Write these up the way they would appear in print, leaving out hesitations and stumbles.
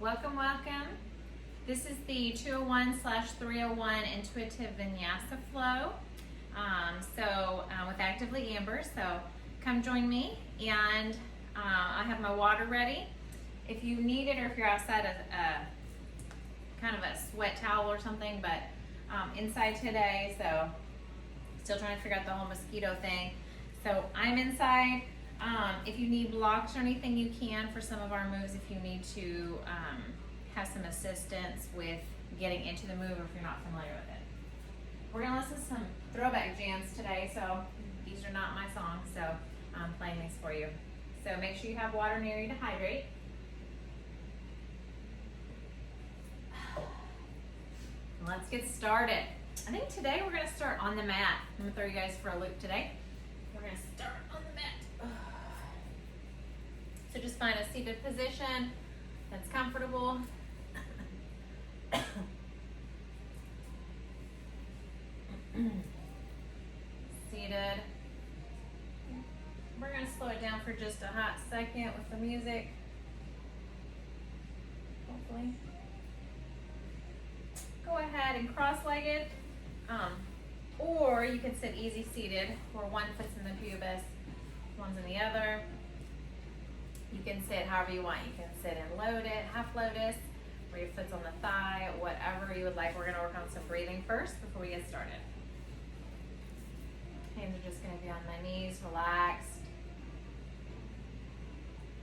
Welcome, welcome. This is the 201/301 Intuitive Vinyasa flow. With ActivelyAmber, so come join me, and I have my water ready. If you need it, or if you're outside of kind of a sweat towel or something, but inside today, so still trying to figure out the whole mosquito thing. So I'm inside. If you need blocks or anything, you can for some of our moves. If you need to have some assistance with getting into the move, or if you're not familiar with it. We're gonna listen to some throwback jams today, so these are not my songs, so I'm playing these for you. So make sure you have water near you to hydrate. Let's get started. I think today we're gonna start on the mat. I'm gonna throw you guys for a loop today. We're gonna start on the mat. So just find a seated position that's comfortable. Seated. We're gonna slow it down for just a hot second with the music. Hopefully. Go ahead and cross-legged, or you can sit easy seated, where one foot's in the pubis, one's in the other. You can sit however you want. You can sit in lotus, half lotus, where your foot's on the thigh, whatever you would like. We're gonna work on some breathing first before we get started. Hands are just gonna be on my knees, relaxed.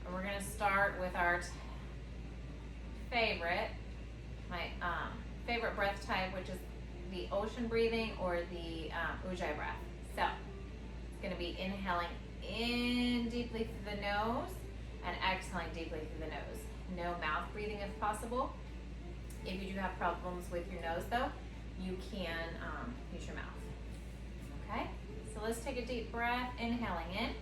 And we're gonna start with our favorite breath type, which is the ocean breathing or the ujjayi breath. So it's gonna be inhaling in deeply through the nose and exhaling deeply through the nose. No mouth breathing if possible. If you do have problems with your nose though, you can use your mouth. Okay, so let's take a deep breath, inhaling in,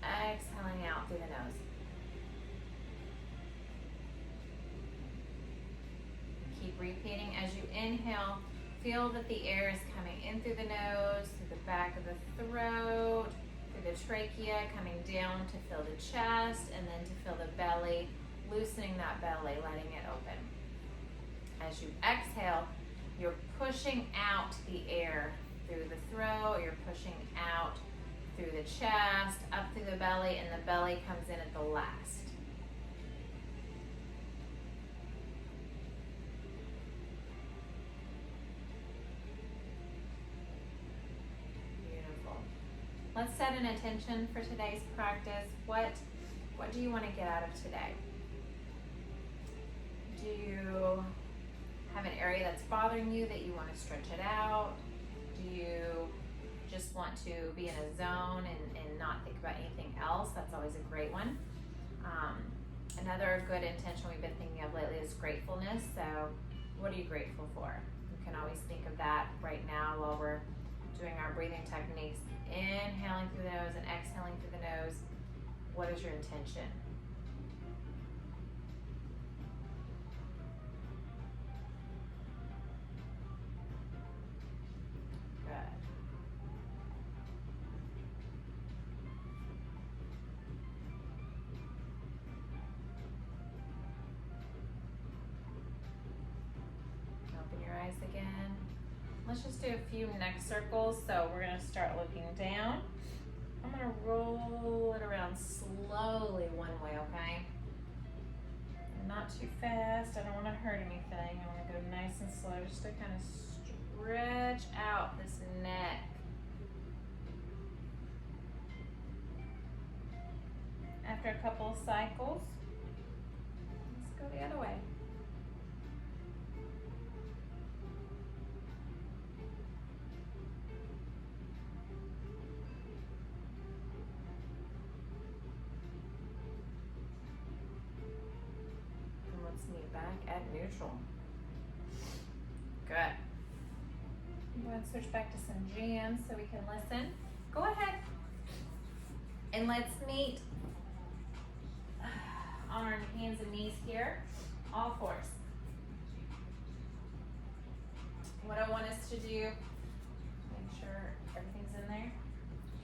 exhaling out through the nose. Keep repeating as you inhale. Feel that the air is coming in through the nose, through the back of the throat, through the trachea, coming down to fill the chest, and then to fill the belly, loosening that belly, letting it open. As you exhale, you're pushing out the air through the throat, you're pushing out through the chest, up through the belly, and the belly comes in at the last. Let's set an intention for today's practice. What do you want to get out of today? Do you have an area that's bothering you that you want to stretch it out? Do you just want to be in a zone and not think about anything else? That's always a great one. Another good intention we've been thinking of lately is gratefulness. So what are you grateful for? You can always think of that right now while we're doing our breathing techniques. Inhaling through the nose and exhaling through the nose. What is your intention? Good. Open your eyes again. Let's just do a few neck circles. So we're gonna start looking down. I'm gonna roll it around slowly one way, okay? Not too fast. I don't wanna hurt anything. I wanna go nice and slow just to kind of stretch out this neck. After a couple of cycles, let's go the other way. Meet back at neutral. Good. I'm going to switch back to some jams so we can listen. Go ahead and let's meet on our hands and knees here, all fours. What I want us to do, make sure everything's in there.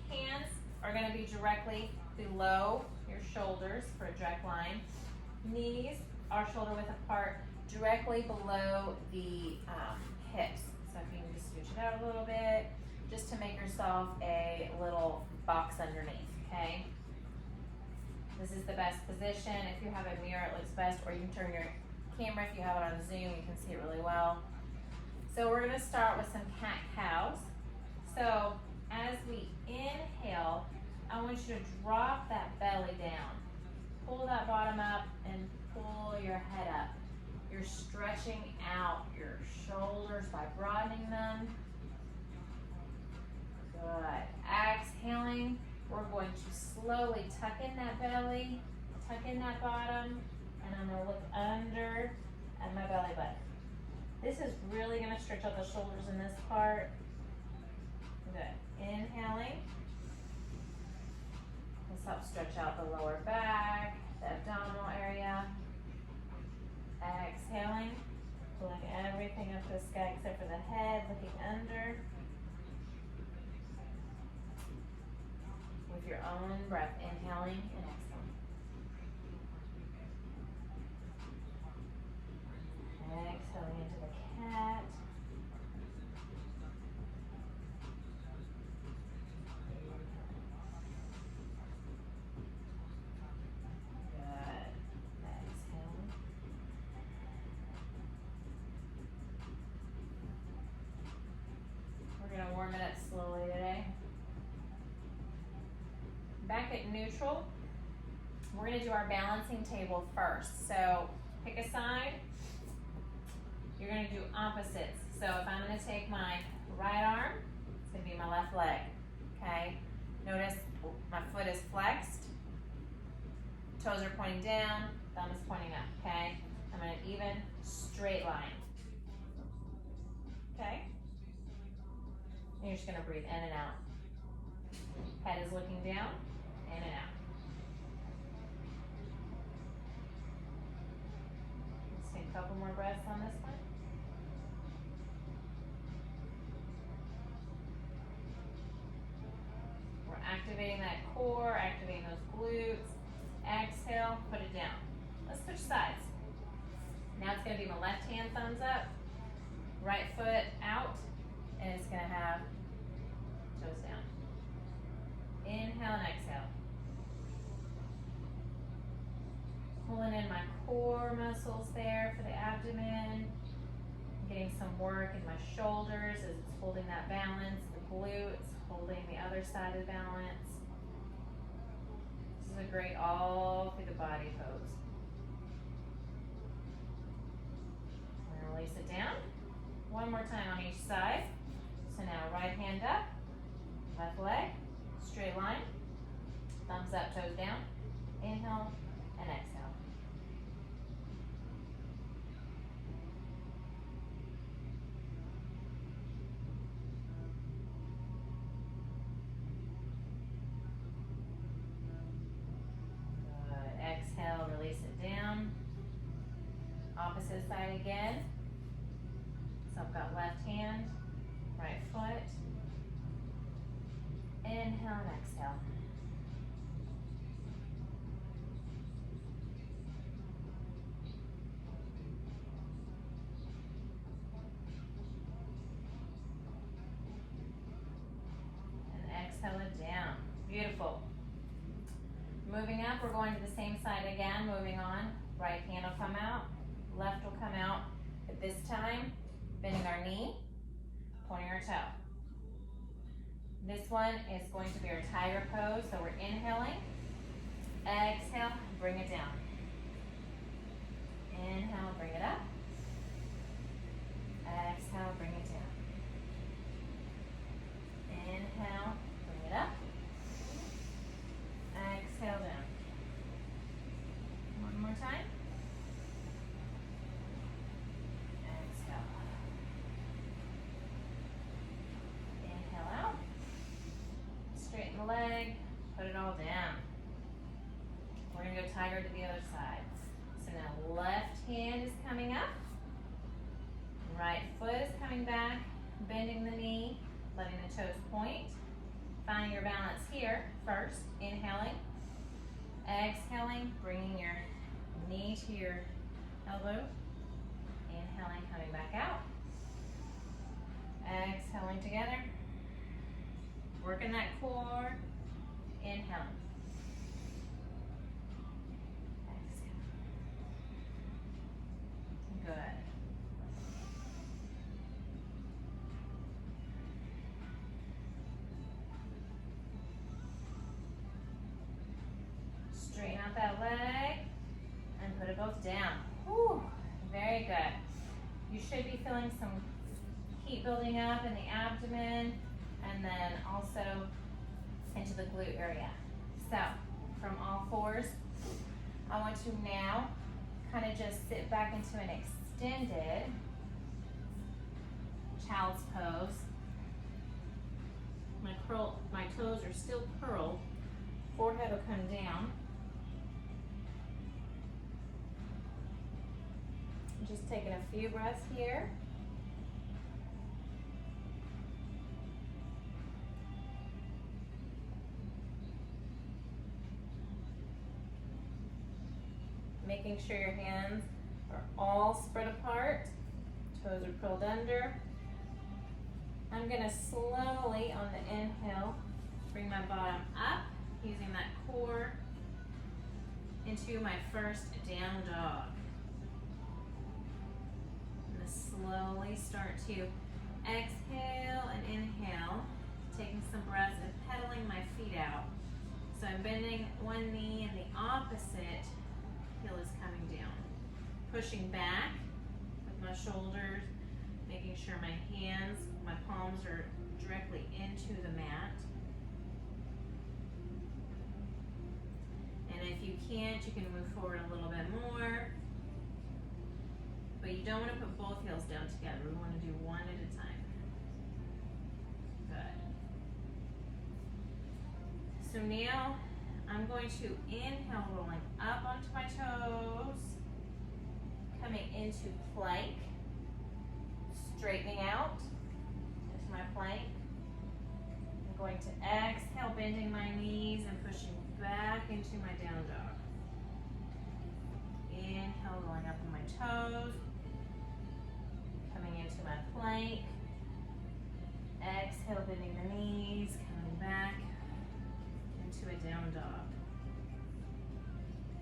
Hands are going to be directly below your shoulders for a direct line. knees are shoulder width apart, directly below the hips. So if you can just scooch it out a little bit, just to make yourself a little box underneath, okay? This is the best position. If you have a mirror, it looks best, or you can turn your camera if you have it on Zoom, you can see it really well. So we're gonna start with some cat-cows. So as we inhale, I want you to drop that belly down. Pull that bottom up and pull your head up. You're stretching out your shoulders by broadening them. Good. Exhaling, we're going to slowly tuck in that belly, tuck in that bottom, and I'm gonna look under at my belly button. This is really gonna stretch out the shoulders in this part. Good. Inhaling. This helps stretch out the lower back, the abdominal area. Exhaling, pulling everything up to the sky except for the head, looking under. With your own breath, inhaling and exhaling. Exhaling into the cat. Warm it up slowly today. Back at neutral, we're going to do our balancing table first. So pick a side. You're going to do opposites. So if I'm going to take my right arm, it's going to be my left leg. Okay? Notice my foot is flexed. Toes are pointing down. Thumb is pointing up. Okay? I'm going to even straight line. Okay? And you're just going to breathe in and out. Head is looking down, in and out. Let's take a couple more breaths on this one. We're activating that core, activating those glutes. Exhale, put it down. Let's switch sides. Now it's going to be my left hand thumbs up, right foot out, and it's going to have toes down. Inhale and exhale. Pulling in my core muscles there for the abdomen. Getting some work in my shoulders as it's holding that balance. The glutes holding the other side of the balance. This is a great all through the body pose. We're going to release it down. One more time on each side. So now right hand up, left leg, straight line, thumbs up, toes down, inhale and exhale. Good. Exhale, release it down. Opposite side again. So I've got left hand, right foot. Inhale and exhale. And exhale it down. Beautiful. Moving up, we're going to the same side again. Moving on. Right hand will come out. Left will come out. But this time, bending our knee, pointing our toe. This one is going to be our tiger pose. So we're inhaling, exhale, bring it down. Inhale, bring it up. Exhale, bring it down. Inhale, bring it up. Exhale, down. One more time. Exhale. Inhale out. Straighten the leg, put it all down. We're going to go tiger to the other side. So now left hand is coming up. Right foot is coming back, bending the knee, letting the toes point. Finding your balance here first. Inhaling, exhaling, bringing your knee knee to your elbow. Inhaling, coming back out. Exhaling together. Working that core. Inhaling. Exhale. Good. Straighten out that leg and put it both down. Whew, very good. You should be feeling some heat building up in the abdomen and then also into the glute area. So from all fours, I want to now kind of just sit back into an extended child's pose. My toes are still curled. Forehead will come down. Just taking a few breaths here. Making sure your hands are all spread apart. Toes are curled under. I'm going to slowly, on the inhale, bring my bottom up, using that core into my first down dog. I'm going to slowly start to exhale and inhale, taking some breaths and pedaling my feet out. So I'm bending one knee and the opposite heel is coming down. Pushing back with my shoulders, making sure my hands, my palms are directly into the mat. And if you can't, you can move forward a little bit more. But you don't want to put both heels down together. We want to do one at a time. Good. So now I'm going to inhale, rolling up onto my toes, coming into plank, straightening out into my plank. I'm going to exhale, bending my knees and pushing back into my down dog. Inhale, rolling up on my toes, coming into my plank. Exhale, bending the knees, coming back into a down dog.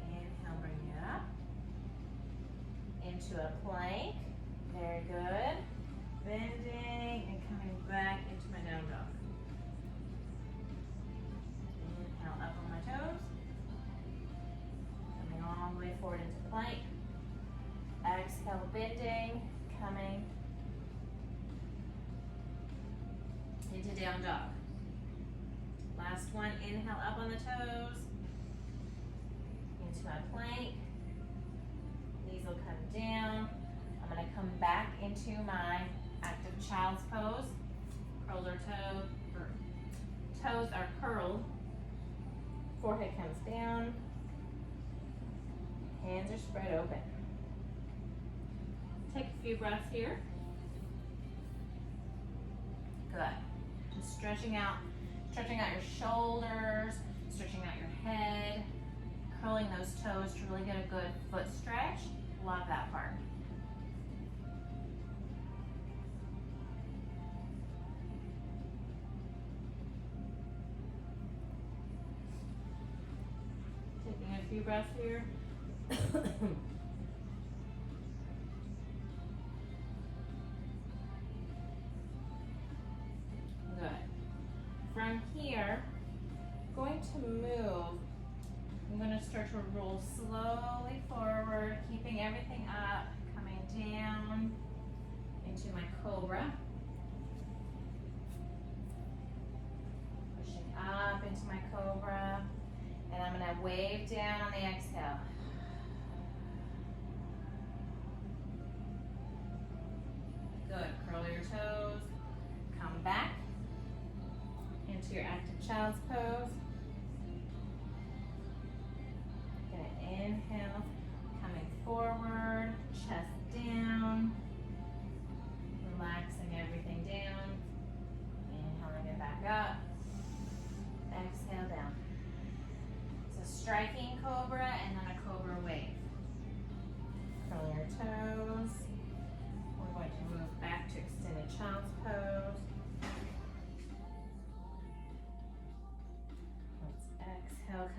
Inhale, bring it up into a plank. Very good. Bending and coming back into my down dog. Inhale, up on my toes. Coming all the way forward into plank. Exhale, bending, coming into down dog. Last one, inhale up on the toes, into my plank. Knees will come down. I'm going to come back into my active child's pose. Toes are curled. Forehead comes down. Hands are spread open. Take a few breaths here. Good. Just stretching out your shoulders, stretching out your head, curling those toes to really get a good foot stretch. Love that part. Taking a few breaths here. From here, going to move. I'm going to start to roll slowly forward, keeping everything up, coming down into my cobra. Pushing up into my cobra. And I'm going to wave down on the exhale. Good. Curl your toes. Come back into your active child's pose. Gonna inhale, coming forward, chest down, relaxing everything down. Inhaling it back up. Exhale down. So striking cobra and then a cobra wave.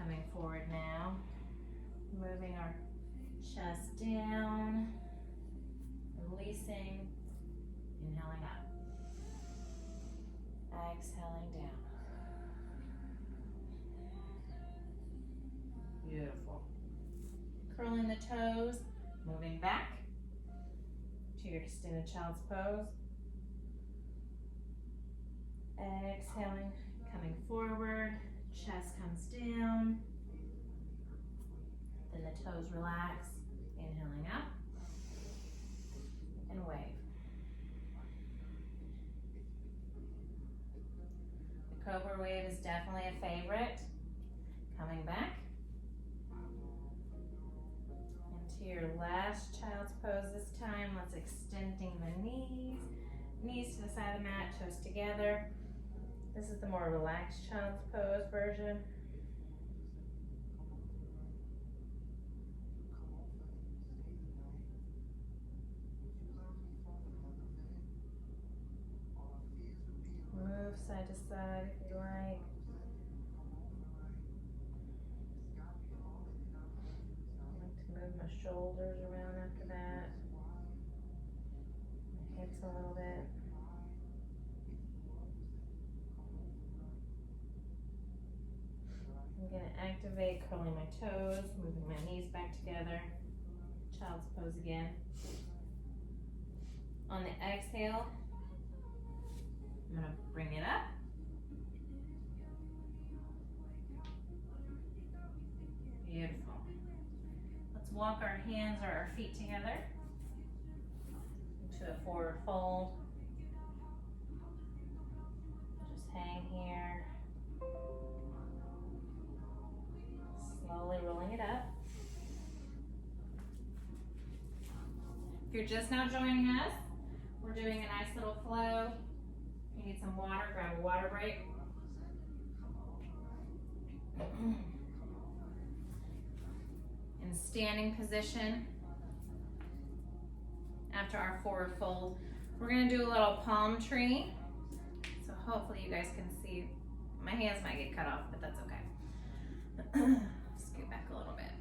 coming forward now. Moving our chest down, releasing, inhaling up, exhaling down. Beautiful. Curling the toes, moving back to your extended child's pose. Exhaling, coming forward, chest comes down. Then the toes relax, inhaling up, and wave. The cobra wave is definitely a favorite. Coming back. Into your last child's pose this time. Let's extending the knees. Knees to the side of the mat, toes together. This is the more relaxed child's pose version. Move side to side if you like. I like to move my shoulders around after that. My hips a little bit. I'm going to activate curling my toes, moving my knees back together. Child's pose again. On the exhale, I'm going to bring it up. Beautiful. Let's walk our hands or our feet together into a forward fold. Just hang here. Slowly rolling it up. If you're just now joining us, we're doing a nice little flow. You need some water, grab a water break. In standing position, after our forward fold, we're going to do a little palm tree. So hopefully you guys can see. My hands might get cut off, but that's okay. Scoot back a little bit.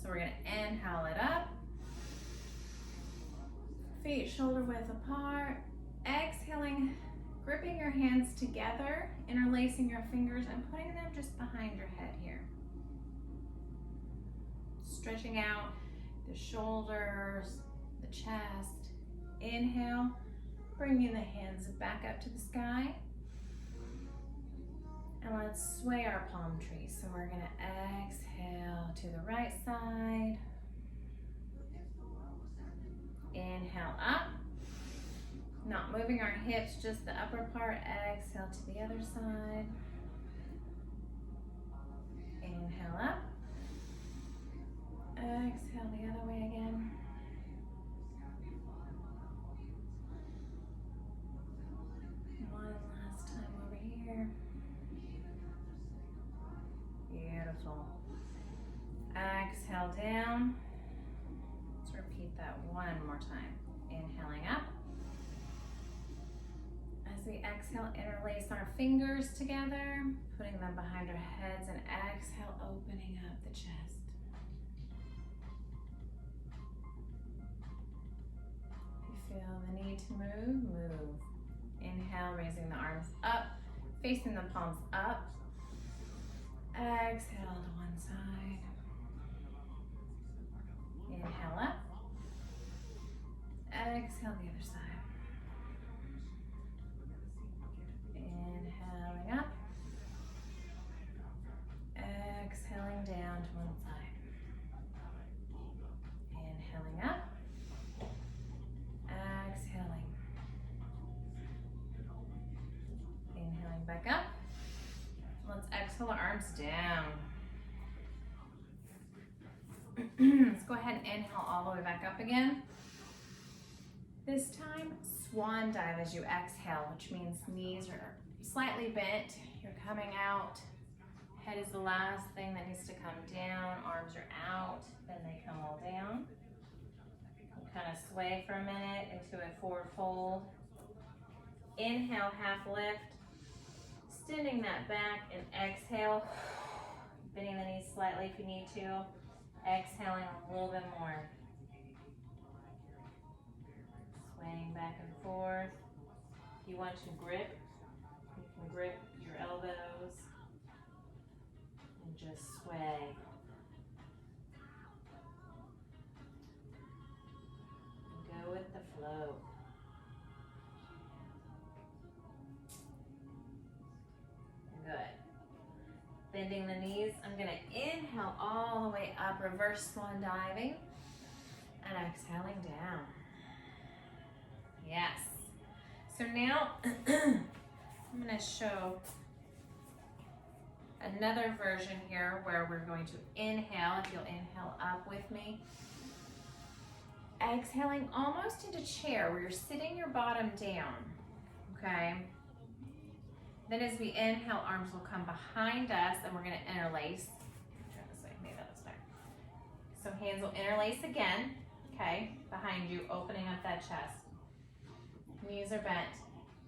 So we're going to inhale it up. Feet shoulder width apart. Exhaling, gripping your hands together, interlacing your fingers and putting them just behind your head here. Stretching out the shoulders, the chest. Inhale, bringing the hands back up to the sky. And let's sway our palm tree. So we're going to exhale to the right side. Inhale up. Not moving our hips, just the upper part. Exhale to the other side. Inhale up. Exhale the other way again. One last time over here. Beautiful. Exhale down. Let's repeat that one more time. Inhaling up. As we exhale, interlace our fingers together, putting them behind our heads, and exhale, opening up the chest. If you feel the need to move, move. Inhale, raising the arms up, facing the palms up. Exhale to one side. Inhale up. Exhale the other side. Inhaling up. Exhaling down to one side. Inhaling up. Exhaling. Inhaling back up. Let's exhale our arms down. Let's go ahead and inhale all the way back up again. This time, swan dive as you exhale, which means knees are slightly bent. You're coming out. Head is the last thing that needs to come down. Arms are out, then they come all down. You kind of sway for a minute into a forward fold. Inhale, half lift. extending that back, and exhale, bending the knees slightly if you need to, exhaling a little bit more. Swaying back and forth. If you want to grip, you can grip your elbows and just sway. Go with the flow. Good. Bending the knees. I'm going to inhale all the way up, reverse swan diving, and exhaling down. Yes. So now I'm going to show another version here where we're going to inhale. If you'll inhale up with me. Exhaling almost into chair where you're sitting your bottom down. Okay. Then as we inhale, arms will come behind us and we're going to interlace. Turn this way, maybe that's better. So hands will interlace again, okay, behind you, opening up that chest. Knees are bent.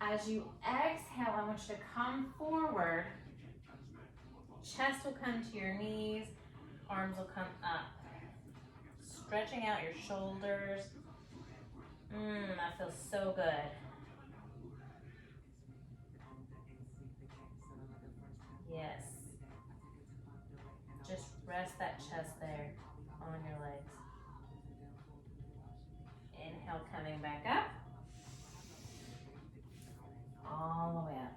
As you exhale, I want you to come forward. Chest will come to your knees, arms will come up. Stretching out your shoulders. That feels so good. Yes. Just rest that chest there on your legs. Inhale, coming back up. All the way up.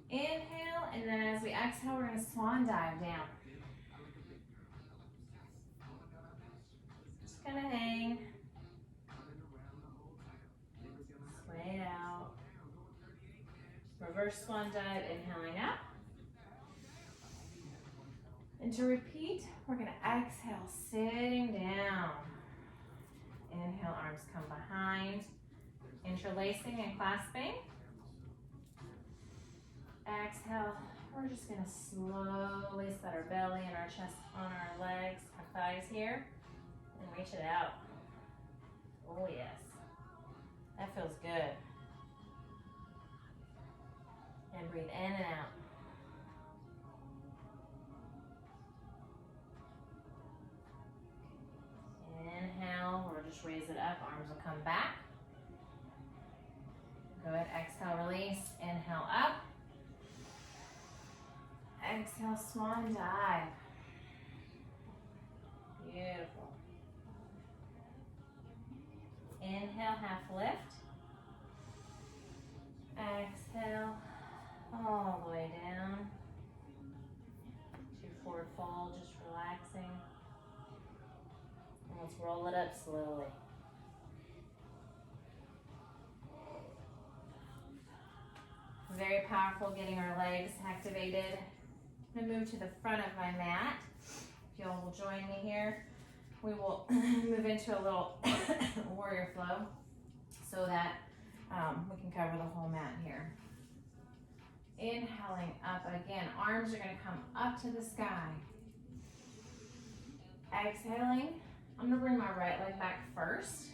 Inhale, and then as we exhale, we're going to swan dive down. Just going to hang. Sway it out. Reverse swan dive, inhaling up. And to repeat, we're going to exhale, sitting down. Inhale, arms come behind. Interlacing and clasping. Exhale, we're just going to slowly set our belly and our chest on our legs, our thighs here, and reach it out. Oh yes, that feels good. And breathe in and out. Inhale, or just raise it up, arms will come back. Good, exhale, release, inhale up. Exhale, swan dive. Beautiful. Inhale, half lift. Exhale, all the way down to forward fold, just relaxing. And let's roll it up slowly. Very powerful, getting our legs activated. I'm going to move to the front of my mat. If y'all will join me here, we will move into a little warrior flow so that we can cover the whole mat here. Inhaling up again, arms are going to come up to the sky. Exhaling, I'm going to bring my right leg back first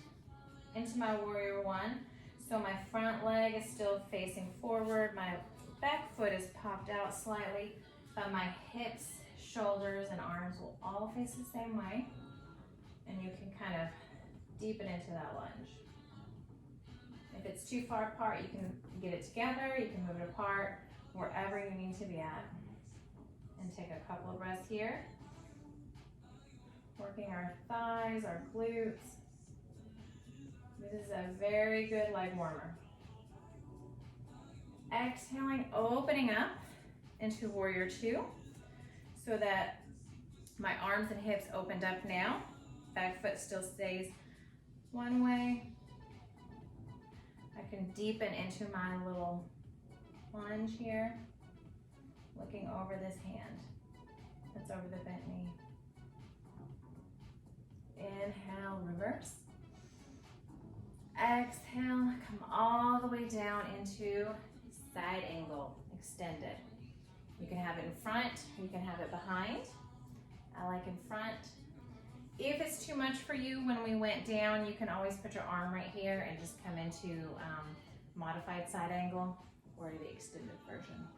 into my warrior one. So my front leg is still facing forward, my back foot is popped out slightly, but my hips, shoulders, and arms will all face the same way. And you can kind of deepen into that lunge. If it's too far apart, you can get it together, you can move it apart, wherever you need to be at. And take a couple of breaths here. Working our thighs, our glutes. This is a very good leg warmer. Exhaling, opening up into warrior two so that my arms and hips opened up now. Back foot still stays one way. I can deepen into my little lunge here, looking over this hand that's over the bent knee. Inhale, reverse. Exhale, come all the way down into side angle, extended. You can have it in front, you can have it behind. I like in front. If it's too much for you when we went down, you can always put your arm right here and just come into modified side angle, or the extended version.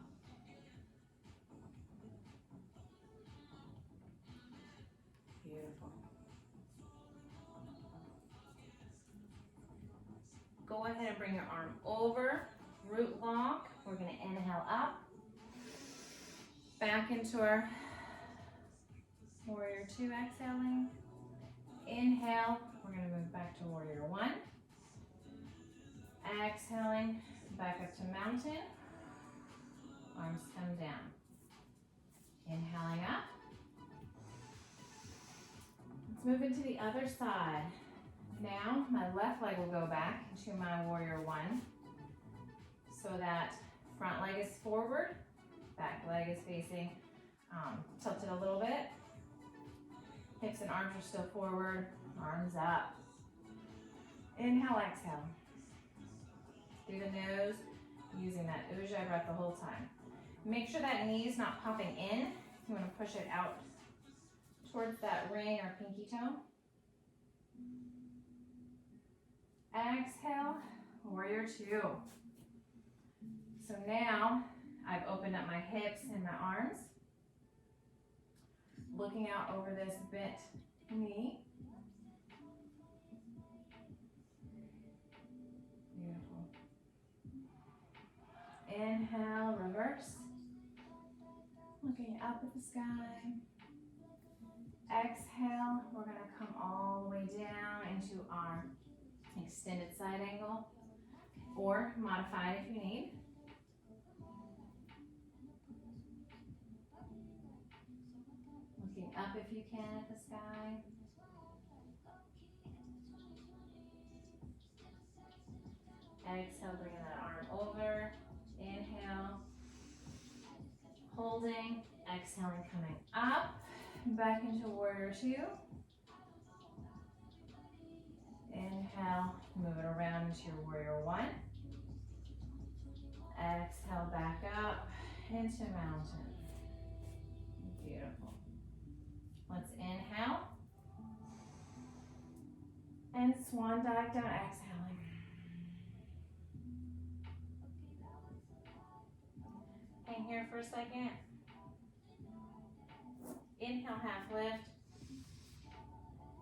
Beautiful. Go ahead and bring your arm over, root lock. We're gonna inhale up, back into our warrior two, exhaling. Inhale, we're gonna move back to warrior one. Exhaling, back up to mountain. Arms come down. Inhaling up. Let's move into the other side. Now, my left leg will go back into my warrior one so that front leg is forward, back leg is facing, tilted a little bit. Hips and arms are still forward, arms up. Inhale, exhale. Through the nose, using that ujjayi breath the whole time. Make sure that knee is not popping in. You want to push it out towards that ring or pinky toe. Exhale, warrior two. So now I've opened up my hips and my arms. Looking out over this bent knee. Beautiful. Inhale, reverse. Looking up at the sky. Exhale, we're gonna come all the way down into our extended side angle, or modified if you need. Looking up if you can at the sky. Exhale, bringing that arm over. Inhale, holding. Exhaling, coming up. Back into warrior two. Inhale, move it around into your warrior one. Exhale, back up into mountain. Beautiful. Let's inhale. And swan dive down, exhaling. Hang here for a second. Inhale, half lift.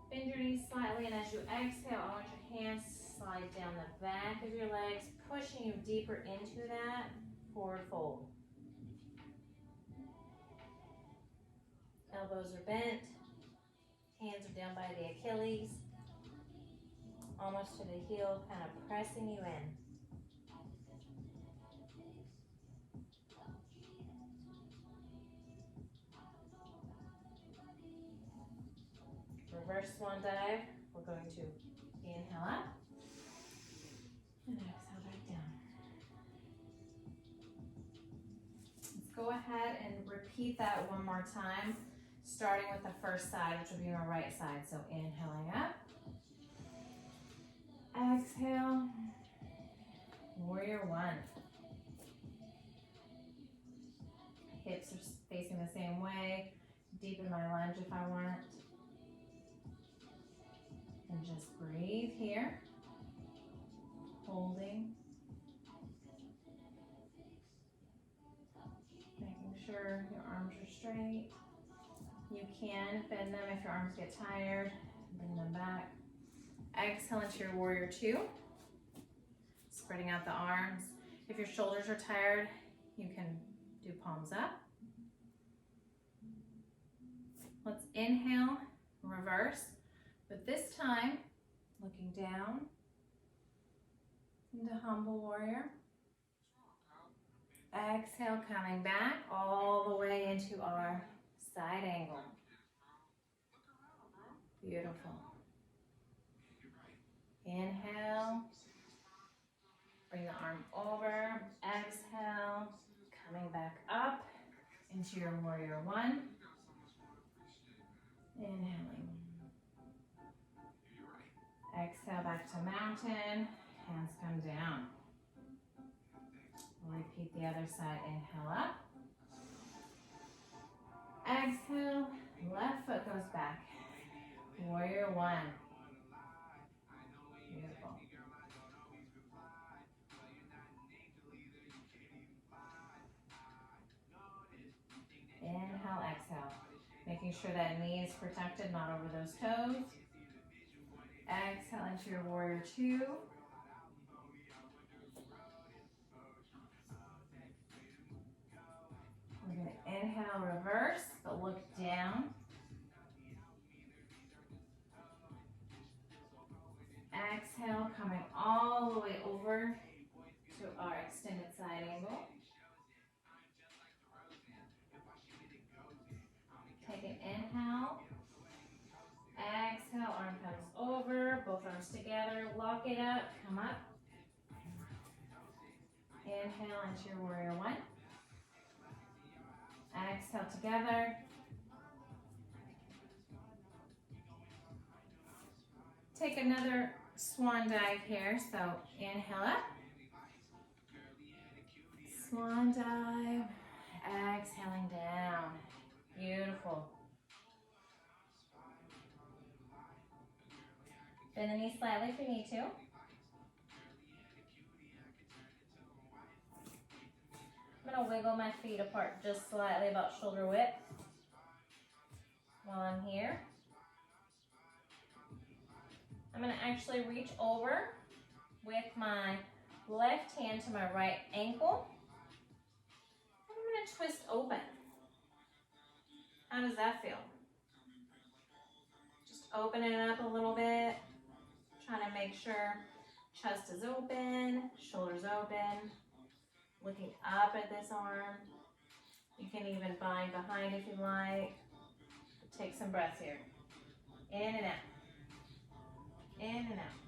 Bend your knees slightly, and as you exhale, I want your hands to slide down the back of your legs, pushing you deeper into that forward fold. Elbows are bent, hands are down by the Achilles, almost to the heel, kind of pressing you in. Reverse swan dive. We're going to inhale up and exhale back down. Let's go ahead and repeat that one more time, starting with the first side, which will be my right side. So inhaling up, exhale, warrior one. Hips are facing the same way. Deepen my lunge if I want. And just breathe here, holding, making sure your arms are straight. You can bend them if your arms get tired, bring them back. Exhale into your warrior two, spreading out the arms. If your shoulders are tired, you can do palms up. Let's inhale, reverse. But this time, looking down into humble warrior. Exhale, coming back all the way into our side angle. Beautiful. Inhale, bring the arm over. Exhale, coming back up into your warrior one. Inhaling. Exhale back to mountain, hands come down. Repeat the other side, inhale up. Exhale, left foot goes back. Warrior one. Beautiful. Making sure that knee is protected, not over those toes. Exhale into your warrior two. We're going to inhale, reverse, but look down. Exhale, coming all the way over to our extended side angle. Take an inhale. Exhale, arm comes over, both arms together, lock it up, come up. Inhale into your warrior one. Exhale together. Take another swan dive here, so inhale up. Swan dive, exhaling down. Beautiful. Bend the knee slightly if you need to. I'm going to wiggle my feet apart just slightly, about shoulder width, while I'm here. I'm going to actually reach over with my left hand to my right ankle. I'm going to twist open. How does that feel? Just open it up a little bit. Trying to make sure chest is open, shoulders open. Looking up at this arm. You can even bind behind if you like. Take some breaths here. In and out. In and out.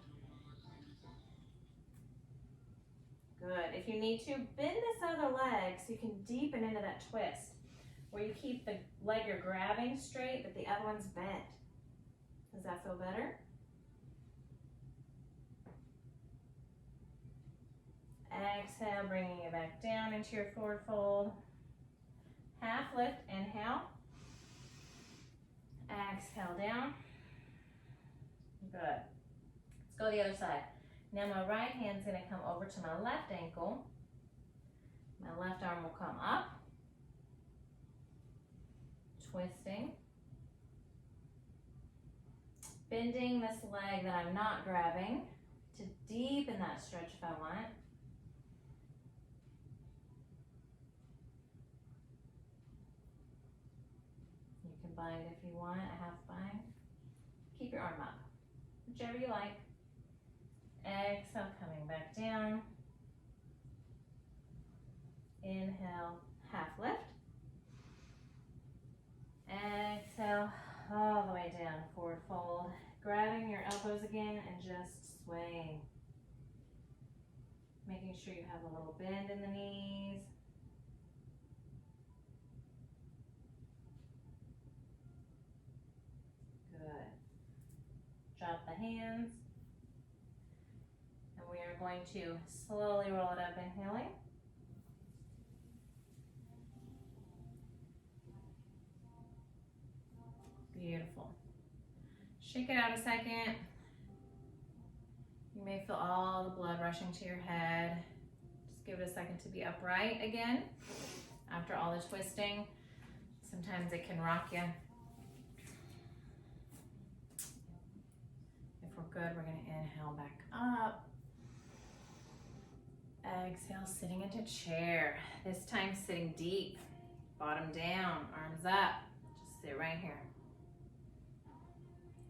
Good. If you need to, bend this other leg so you can deepen into that twist, where you keep the leg you're grabbing straight, but the other one's bent. Does that feel better? Exhale, bringing it back down into your forward fold. Half lift, inhale. Exhale down. Good. Let's go to the other side. Now my right hand's going to come over to my left ankle. My left arm will come up. Twisting. Bending this leg that I'm not grabbing to deepen that stretch if I want. You can bind if you want, a half bind. Keep your arm up, whichever you like. Exhale, coming back down. Inhale, half lift. Exhale, all the way down, forward fold. Grabbing your elbows again and just swaying. Making sure you have a little bend in the knees. Good. Drop the hands. And we are going to slowly roll it up, inhaling. Beautiful. Shake it out a second. You may feel all the blood rushing to your head. Just give it a second to be upright again after all the twisting. Sometimes it can rock you. If we're good, we're going to inhale back up. Exhale, sitting into chair. This time sitting deep, bottom down, arms up. Just sit right here.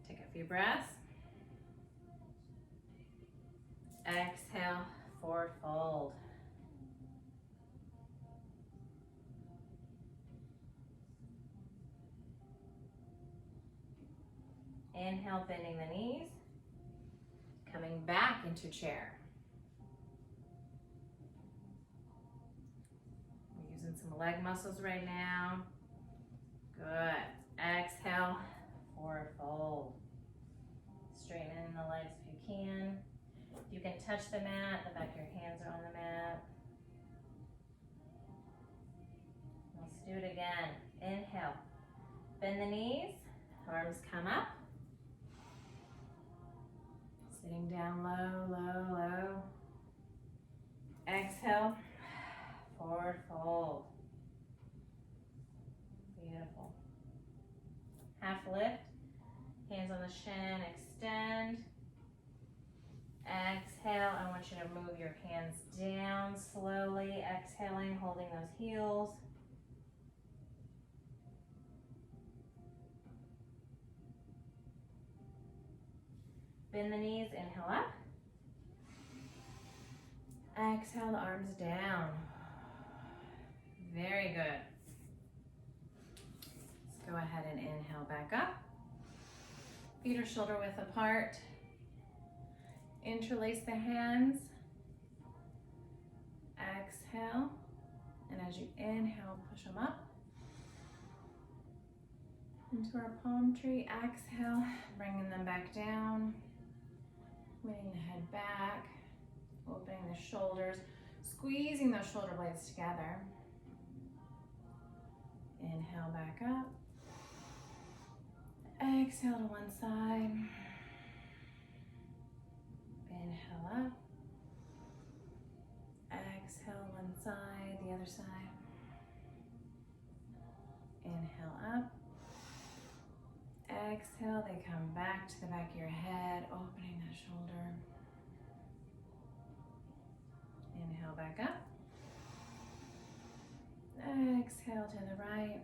Take a few breaths. Exhale, forward fold. Inhale, bending the knees. Coming back into chair. We're using some leg muscles right now. Good. Exhale, forward fold. Straighten in the legs if you can. If you can touch the mat, the back of your hands are on the mat. Let's do it again. Inhale. Bend the knees. Arms come up. Sitting down low, low, low. Exhale. Forward fold. Beautiful. half lift. Hands on the shin, extend. Exhale, I want you to move your hands down slowly, exhaling, holding those heels. Bend the knees, inhale up. Exhale the arms down. Very good. Let's go ahead and inhale back up. Feet are shoulder width apart. Interlace the hands. Exhale. And as you inhale, push them up into our palm tree. Exhale, bringing them back down. Leaning the head back. Opening the shoulders. Squeezing those shoulder blades together. Inhale back up. Exhale to one side. Inhale up. Exhale one side, the other side. Inhale up. Exhale, they come back to the back of your head, opening that shoulder. Inhale back up. Exhale to the right.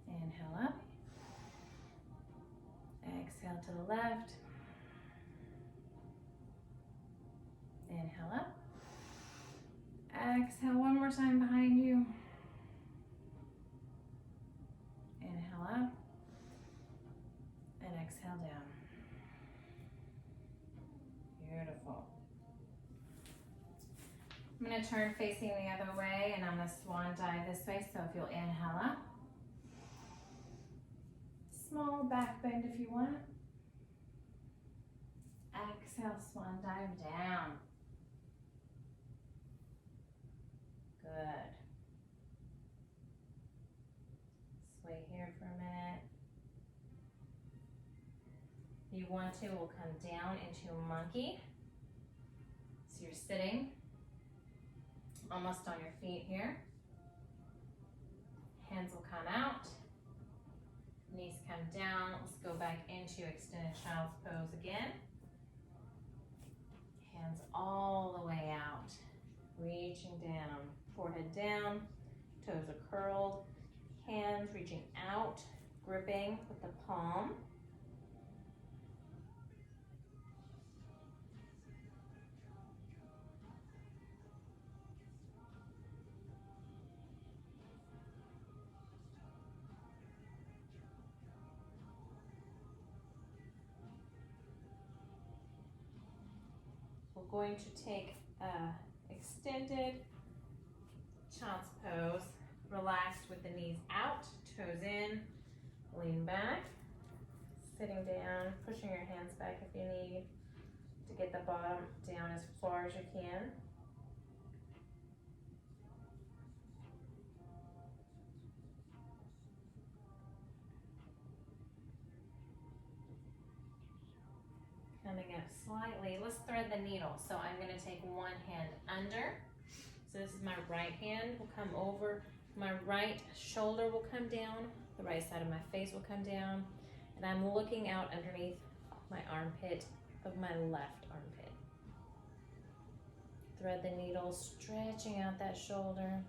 Inhale up. Exhale to the left. Inhale up. Exhale one more time behind you. Inhale up. And exhale down. Beautiful. I'm going to turn facing the other way and I'm going to swan dive this way. So if you'll inhale up. Small back bend if you want. Exhale, swan dive down. Good. Sway here for a minute. If you want to, we'll come down into monkey. So you're sitting almost on your feet here. Hands will come out. Knees come down. Let's go back into extended child's pose again. Hands all the way out. Reaching down. Forehead down. Toes are curled. Hands reaching out. Gripping with the palm. We're going to take extended child's pose, relaxed with the knees out, toes in, lean back, sitting down, pushing your hands back if you need to get the bottom down as far as you can. Coming up slightly, let's thread the needle. So I'm going to take one hand under. So this is my right hand will come over, my right shoulder will come down, the right side of my face will come down, and I'm looking out underneath my armpit of my left armpit. Thread the needle, stretching out that shoulder.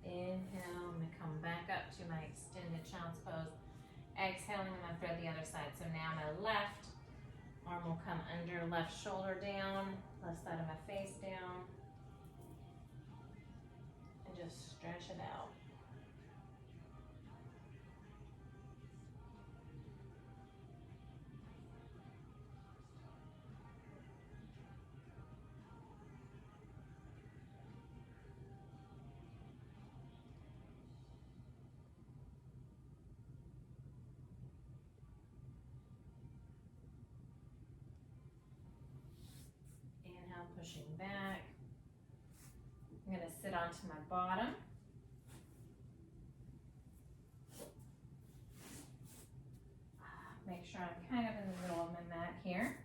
Inhale, I'm going to come back up to my extended child's pose. Exhaling, I'm going to thread the other side. So now my left arm will come under, left shoulder down, left side of my face down. And just stretch it out. Pushing back. I'm going to gonna sit onto my bottom. Make sure I'm kind of in the middle of my mat here.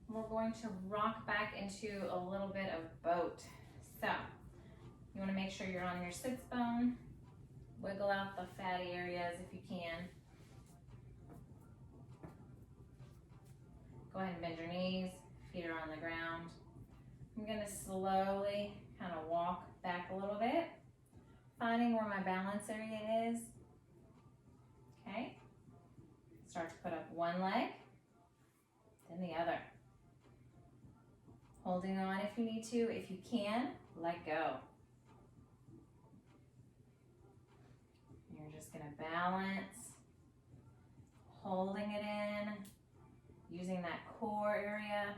We're going to rock back into a little bit of boat. So you want to make sure you're on your sits bone. Wiggle out the fatty areas if you can. Go ahead and bend your knees, feet are on the ground. I'm going to slowly kind of walk back a little bit, finding where my balance area is. Okay. Start to put up one leg, then the other. Holding on if you need to. If you can, let go. You're just going to balance, holding it in, using that core area.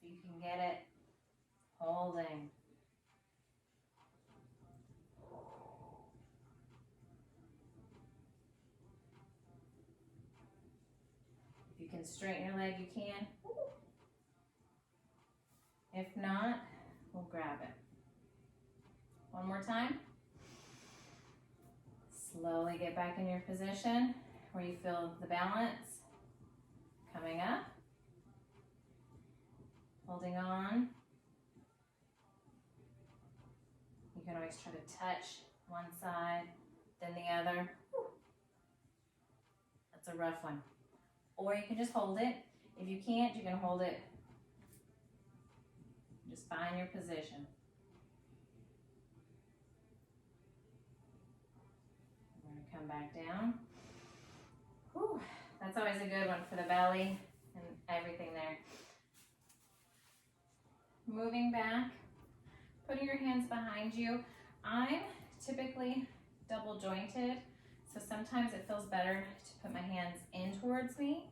If you can get it, holding. If you can straighten your leg, you can. If not, we'll grab it. One more time. Slowly get back in your position where you feel the balance coming up. Holding on. You can always try to touch one side, then the other. That's a rough one. Or you can just hold it. If you can't, you can hold it. Just find your position. We're going to come back down. Whew. That's always a good one for the belly and everything there. Moving back, putting your hands behind you. I'm typically double jointed, so sometimes it feels better to put my hands in towards me.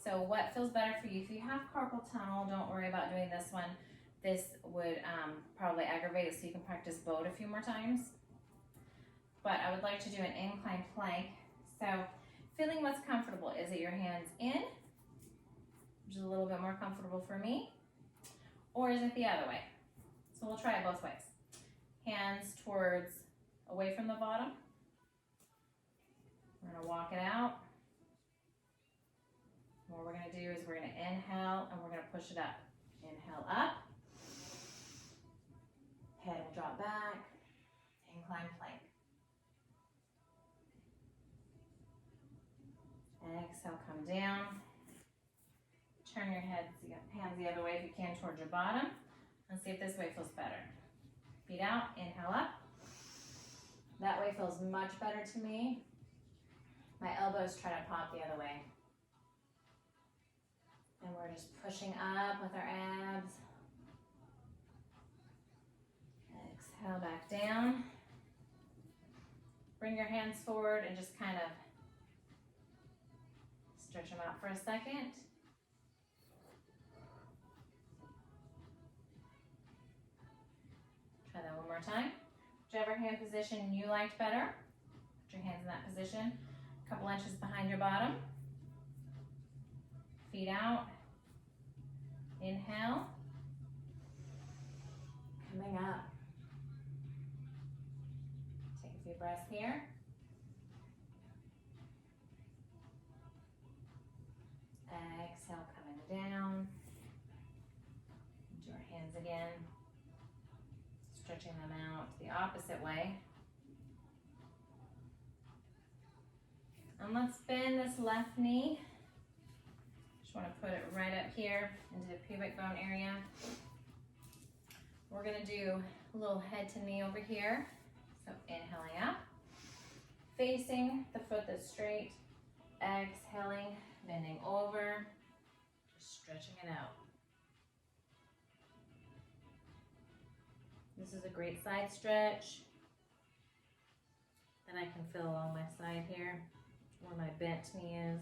So what feels better for you? If you have carpal tunnel, don't worry about doing this one. This would probably aggravate it, so you can practice both a few more times. But I would like to do an incline plank. So feeling what's comfortable. Is it your hands in, which is a little bit more comfortable for me, or is it the other way? So we'll try it both ways. Hands towards, away from the bottom. We're gonna walk it out. What we're gonna do is we're gonna inhale and we're gonna push it up. Inhale up. Head will drop back. Incline plank. Exhale, come down. Turn your hands the other way if you can towards your bottom. And see if this way feels better. Feet out, inhale up. That way feels much better to me. My elbows try to pop the other way. And we're just pushing up with our abs. Exhale back down. Bring your hands forward and just kind of stretch them out for a second. Try that one more time. Whichever hand position you liked better. Put your hands in that position. A couple inches behind your bottom. Feet out. Inhale. Coming up. Take a few breaths here. Exhale, coming down. Into our hands again. Stretching them out the opposite way. And let's bend this left knee. Just want to put it right up here into the pubic bone area. We're going to do a little head to knee over here. So inhaling up, facing the foot that's straight, exhaling, bending over, just stretching it out. This is a great side stretch. Then I can feel along my side here where my bent knee is.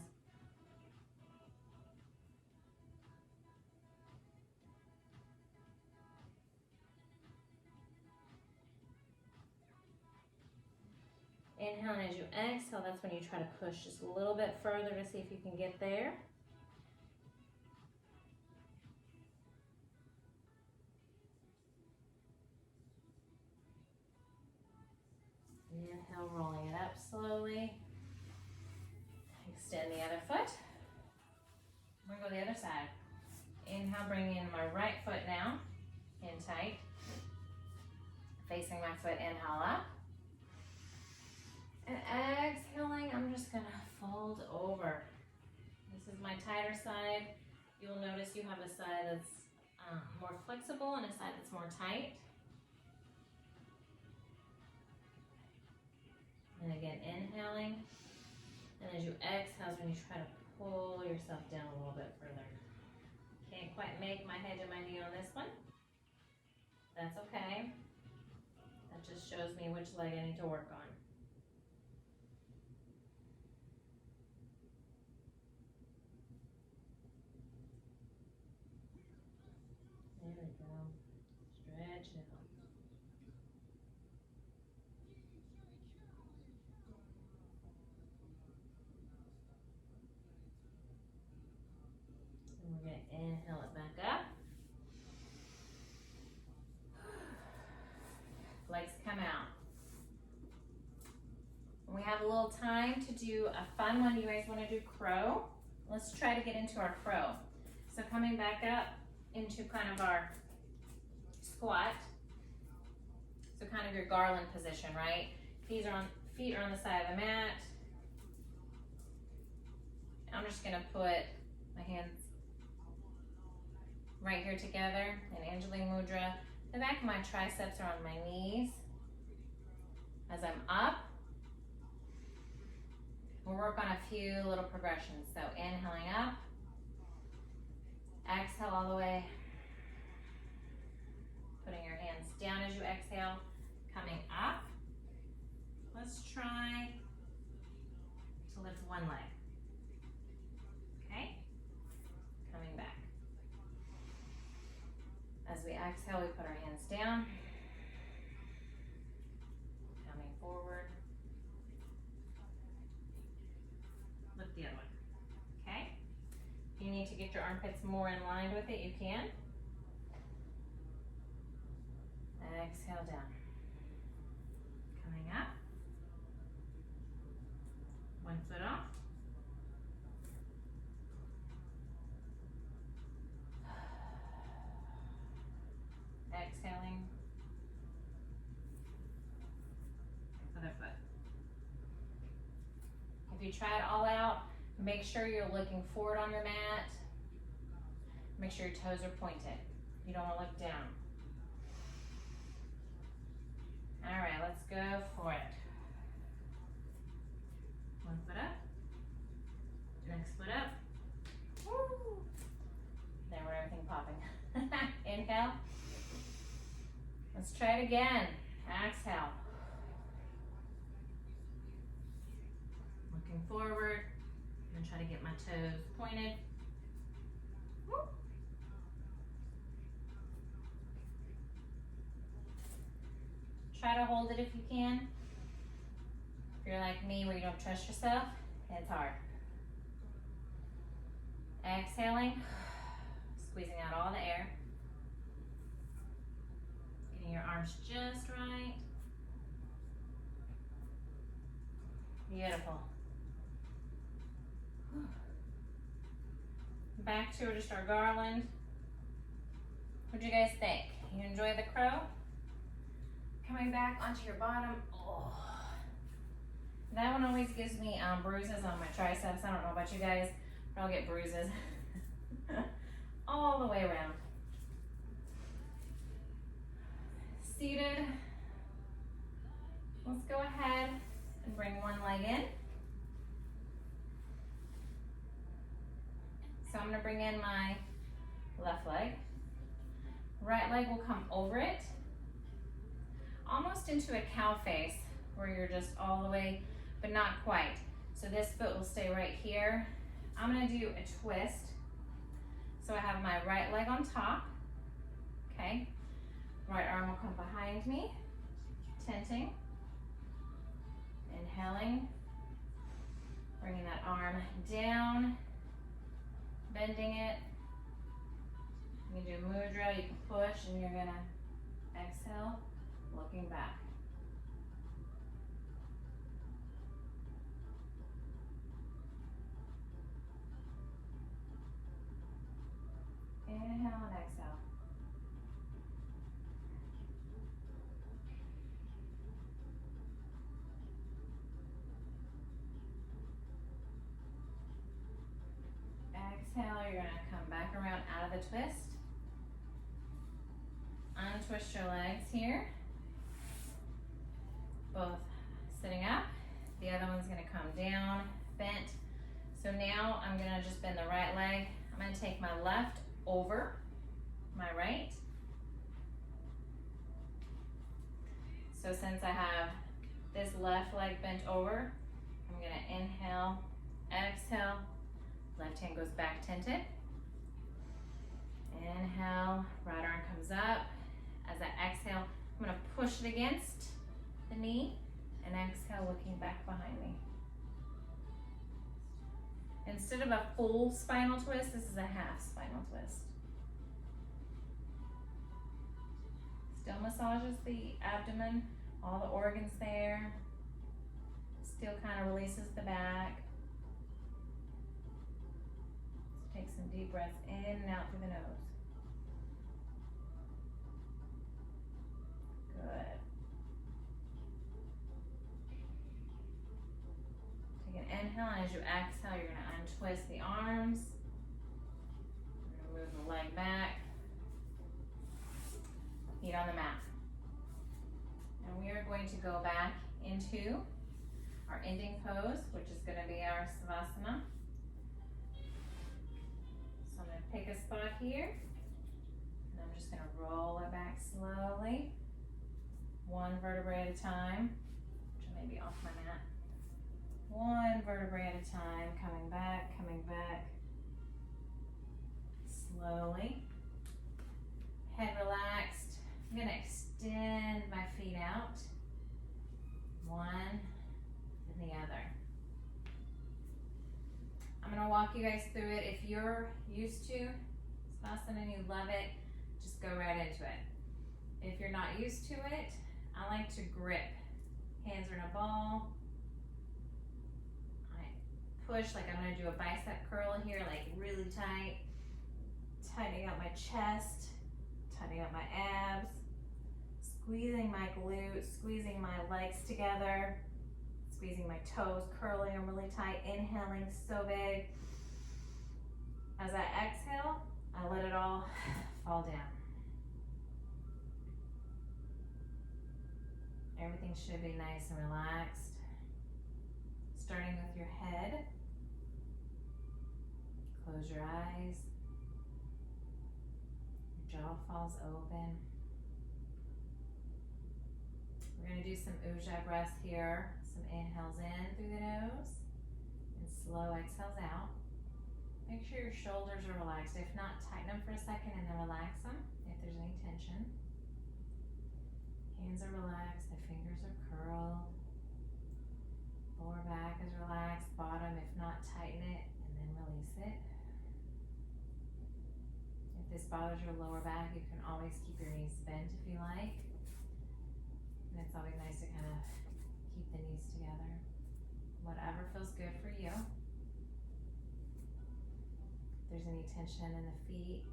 Inhale, and as you exhale, that's when you try to push just a little bit further to see if you can get there. Inhale, rolling it up slowly. Extend the other foot. We're gonna go the other side. Inhale, bring in my right foot now, in tight. Facing my foot, inhale up. And exhaling, I'm just gonna fold over. This is my tighter side. You'll notice you have a side that's more flexible and a side that's more tight. And again, inhaling. And as you exhale, is when you try to pull yourself down a little bit further. Can't quite make my head to my knee on this one. That's okay. That just shows me which leg I need to work on. There we go. Stretch it out. And we're going to inhale it back up. Legs come out. We have a little time to do a fun one. You guys want to do crow? Let's try to get into our crow. So coming back up into kind of our squat. So kind of your garland position, right? Feet are on the side of the mat. I'm just gonna put my hands right here together in Anjali Mudra. The back of my triceps are on my knees. As I'm up, we'll work on a few little progressions. So inhaling up, exhale all the way, putting your hands down as you exhale, coming up. Let's try to lift one leg. Okay, coming back. As we exhale, we put our hands down, coming forward. Lift the other one, okay? If you need to get your armpits more in line with it, you can. Exhale down. Coming up. One foot off. Exhaling. Other foot. If you try it all out, make sure you're looking forward on your mat. Make sure your toes are pointed. You don't want to look down. All right, let's go for it. One foot up. Next foot up. Woo! There went everything popping. Inhale. Let's try it again. Exhale. Looking forward. I'm gonna try to get my toes pointed. Woo! Try to hold it if you can. If you're like me where you don't trust yourself, it's hard. Exhaling, squeezing out all the air. Getting your arms just right. Beautiful. Back to just our garland. What'd you guys think? You enjoy the crow? Coming back onto your bottom. Oh. That one always gives me bruises on my triceps. I don't know about you guys, but I'll get bruises all the way around. Seated. Let's go ahead and bring one leg in. So I'm gonna bring in my left leg. Right leg will come over it, almost into a cow face where you're just all the way, but not quite. So this foot will stay right here. I'm gonna do a twist. So I have my right leg on top, okay? Right arm will come behind me, tenting. Inhaling, bringing that arm down, bending it. You can do mudra, you can push, and you're gonna exhale, looking back. Inhale and exhale. Exhale, you're gonna come back around out of the twist. Untwist your legs here. Both sitting up. The other one's gonna come down, bent. So now I'm gonna just bend the right leg. I'm gonna take my left over my right. So since I have this left leg bent over, I'm gonna inhale, exhale, left hand goes back tented. Inhale, right arm comes up. As I exhale, I'm gonna push it against the knee and exhale, looking back behind me. Instead of a full spinal twist, this is a half spinal twist. Still massages the abdomen, all the organs there. Still kind of releases the back. So take some deep breaths in and out through the nose. Good. Take an inhale, and as you exhale, you're going to untwist the arms. You're going to move the leg back. Feet on the mat. And we are going to go back into our ending pose, which is going to be our Savasana. So I'm going to pick a spot here, and I'm just going to roll it back slowly, one vertebrae at a time, which may be off my mat. One vertebrae at a time, coming back, slowly. Head relaxed. I'm gonna extend my feet out, one and the other. I'm gonna walk you guys through it. If you're used to Savasana and you love it, just go right into it. If you're not used to it, I like to grip. Hands are in a ball. I push like I'm gonna do a bicep curl here, like really tight. Tightening out my chest, tightening up my abs, squeezing my glutes, squeezing my legs together, squeezing my toes, curling them really tight, inhaling so big. As I exhale, I let it all fall down. Everything should be nice and relaxed. Starting with your head. Close your eyes. Your jaw falls open. We're going to do some ujjayi breaths here. Some inhales in through the nose and slow exhales out. Make sure your shoulders are relaxed. If not, tighten them for a second and then relax them if there's any tension. Hands are relaxed, the fingers are curled. Lower back is relaxed, bottom, if not, tighten it and then release it. If this bothers your lower back, you can always keep your knees bent if you like. And it's always nice to kind of keep the knees together. Whatever feels good for you. If there's any tension in the feet,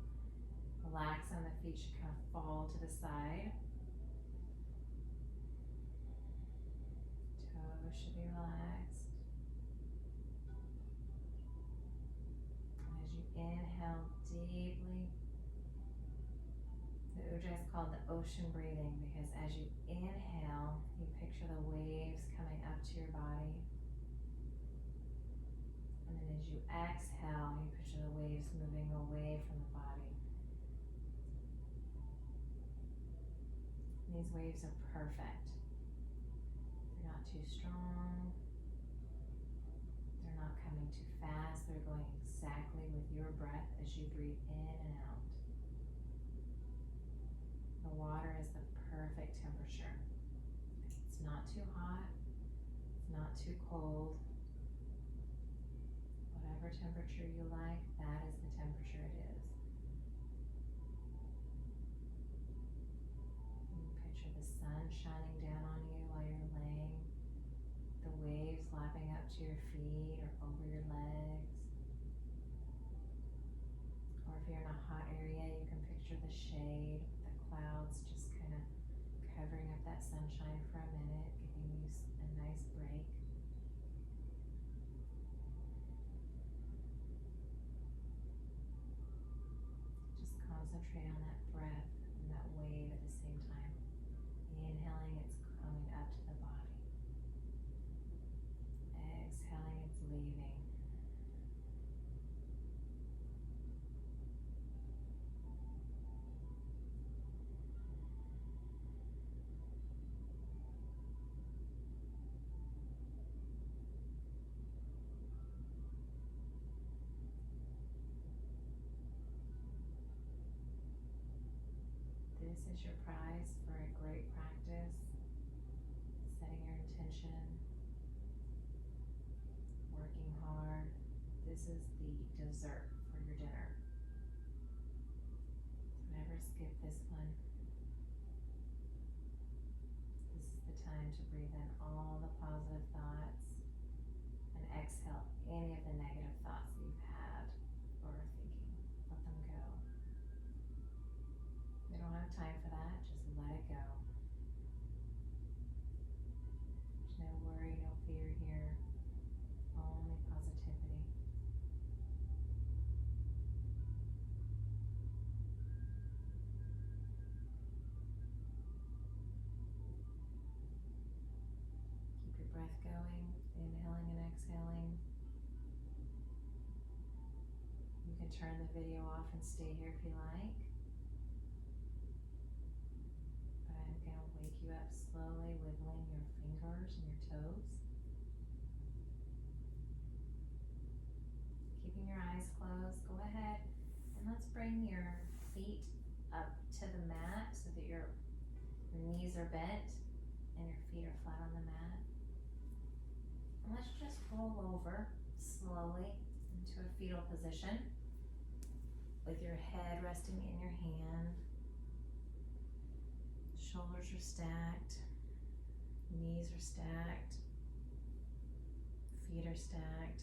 relax and the feet should kind of fall to the side. Toes should be relaxed. As you inhale deeply, the ujjayi is called the ocean breathing because as you inhale, you picture the waves coming up to your body. And then as you exhale, you picture the waves moving away from the body. These waves are perfect. They're not too strong. They're not coming too fast. They're going exactly with your breath as you breathe in and out. The water is the perfect temperature. It's not too hot. It's not too cold. Whatever temperature you like, that is the temperature it is. You picture the sun shining down on you while you're laying, the waves lapping up to your feet or over your legs. Or if you're in a hot area, picture the shade with the clouds just kind of covering up that sunshine for a minute, giving you a nice break. Just concentrate on that breath and that wave at the same time. Inhaling, it's coming up to the body. Exhaling, it's leaving. This is your prize for a great practice, setting your intention, working hard. This is the dessert for your dinner. So never skip this one. This is the time to breathe in all the positive thoughts and exhale any of the negative thoughts that you've had or are thinking. Let them go. We don't have time for that, just let it go. There's no worry, no fear here, only positivity. Keep your breath going, inhaling and exhaling. You can turn the video off and stay here if you like. Wake you up slowly, wiggling your fingers and your toes. Keeping your eyes closed, go ahead and let's bring your feet up to the mat so that your knees are bent and your feet are flat on the mat. And let's just roll over slowly into a fetal position with your head resting in your hand. Shoulders are stacked, knees are stacked, feet are stacked.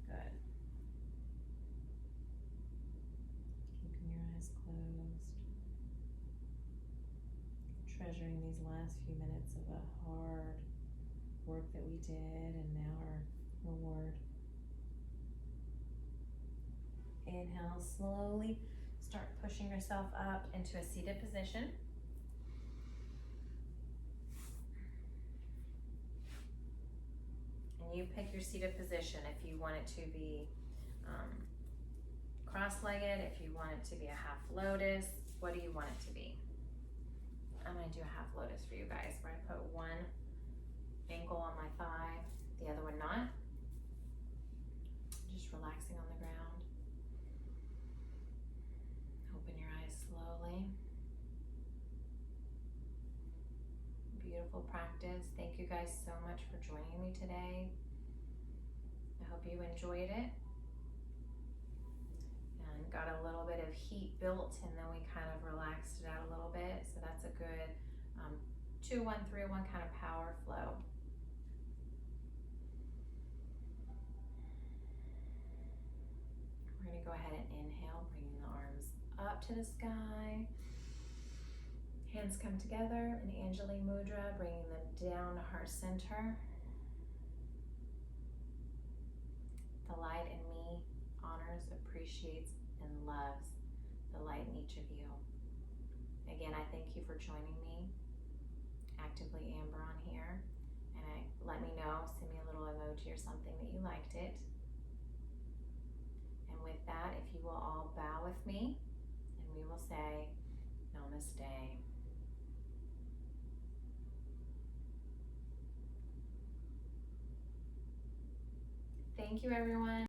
Good. Keeping your eyes closed. Treasuring these last few minutes of a hard work that we did and now our reward. Inhale slowly. Start pushing yourself up into a seated position. And you pick your seated position if you want it to be cross-legged, if you want it to be a half lotus. What do you want it to be? I'm going to do a half lotus for you guys where I put one ankle on my thigh, the other one not. Just relaxing on the ground. Open your eyes slowly. Beautiful practice. Thank you guys so much for joining me today. I hope you enjoyed it and got a little bit of heat built, and then we kind of relaxed it out a little bit. So that's a good 2-1-3-1 kind of power flow. We're going to go ahead and inhale, bringing the arms up to the sky. Hands come together in Anjali Mudra, bringing them down to heart center. The light in me honors, appreciates, and loves the light in each of you. Again, I thank you for joining me, ActivelyAmber on here. And let me know, send me a little emoji or something that you liked it. And with that, if you will all bow with me, and we will say, Namaste. Thank you, everyone.